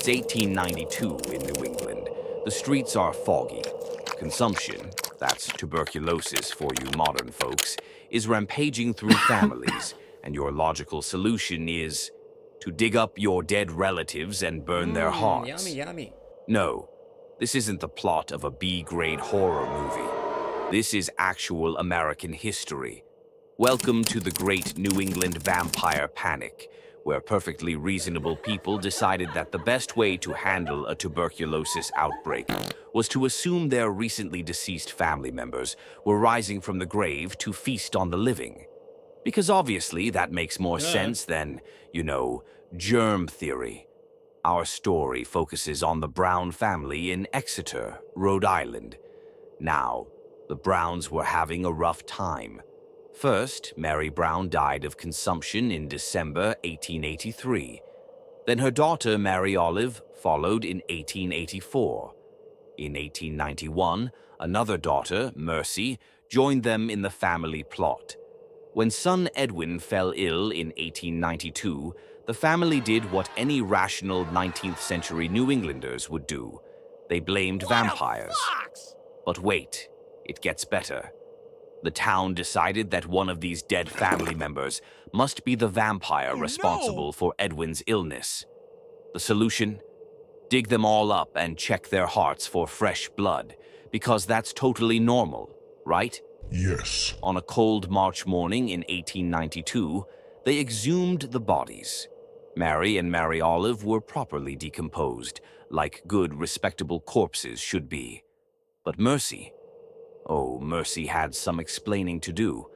It's 1892 in New England. The streets are foggy. Consumption, that's tuberculosis for you modern folks, is rampaging through families, and your logical solution is to dig up your dead relatives and burn their Yummy, hearts. yummy. No, this isn't the plot of a B-grade horror movie. This is actual American history. Welcome to the Great New England Vampire Panic, where perfectly reasonable people decided that the best way to handle a tuberculosis outbreak was to assume their recently deceased family members were rising from the grave to feast on the living. Because obviously that makes more sense than, germ theory. Our story focuses on the Brown family in Exeter, Rhode Island. Now, the Browns were having a rough time. First, Mary Brown died of consumption in December 1883. Then her daughter, Mary Olive, followed in 1884. In 1891, another daughter, Mercy, joined them in the family plot. When son Edwin fell ill in 1892, the family did what any rational 19th century New Englanders would do. They blamed vampires. But wait, it gets better. The town decided that one of these dead family members must be the vampire responsible for Edwin's illness. The solution? Dig them all up and check their hearts for fresh blood, because that's totally normal, right? Yes. On a cold March morning in 1892, they exhumed the bodies. Mary and Mary Olive were properly decomposed, like good, respectable corpses should be. But Mercy... Oh, Mercy had some explaining to do.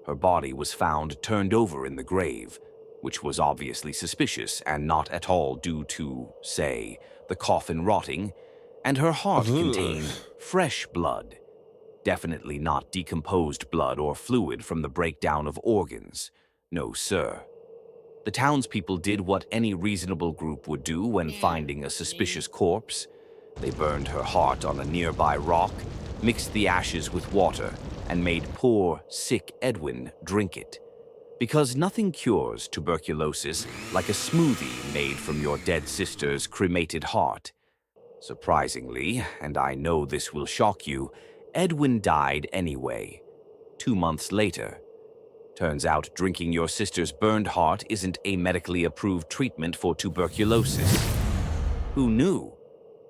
Her body was found turned over in the grave, which was obviously suspicious and not at all due to, say, the coffin rotting, and her heart contained fresh blood. Definitely not decomposed blood or fluid from the breakdown of organs. No, sir. The townspeople did what any reasonable group would do when finding a suspicious corpse. They burned her heart on a nearby rock, mixed the ashes with water, and made poor, sick Edwin drink it. Because nothing cures tuberculosis like a smoothie made from your dead sister's cremated heart. Surprisingly, and I know this will shock you, Edwin died anyway, 2 months later. Turns out drinking your sister's burned heart isn't a medically approved treatment for tuberculosis. Who knew?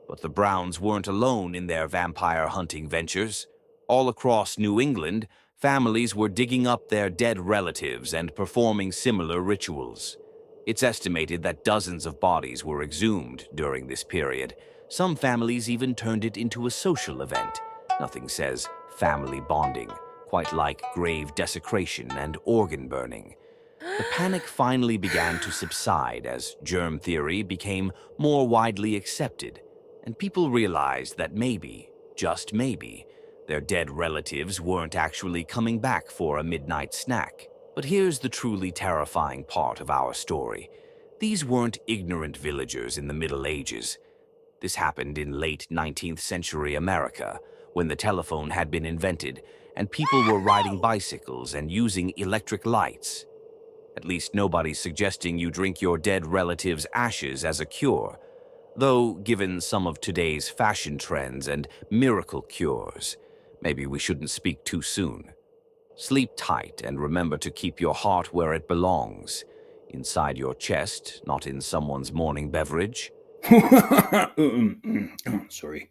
But the Browns weren't alone in their vampire hunting ventures. All across New England, families were digging up their dead relatives and performing similar rituals. It's estimated that dozens of bodies were exhumed during this period. Some families even turned it into a social event. Nothing says family bonding, quite like grave desecration and organ burning. The panic finally began to subside as germ theory became more widely accepted, and people realized that maybe, just maybe, their dead relatives weren't actually coming back for a midnight snack. But here's the truly terrifying part of our story. These weren't ignorant villagers in the Middle Ages. This happened in late 19th century America, when the telephone had been invented and people were riding bicycles and using electric lights. At least nobody's suggesting you drink your dead relatives' ashes as a cure. Though, given some of today's fashion trends and miracle cures, maybe we shouldn't speak too soon. Sleep tight and remember to keep your heart where it belongs, inside your chest, not in someone's morning beverage. Sorry.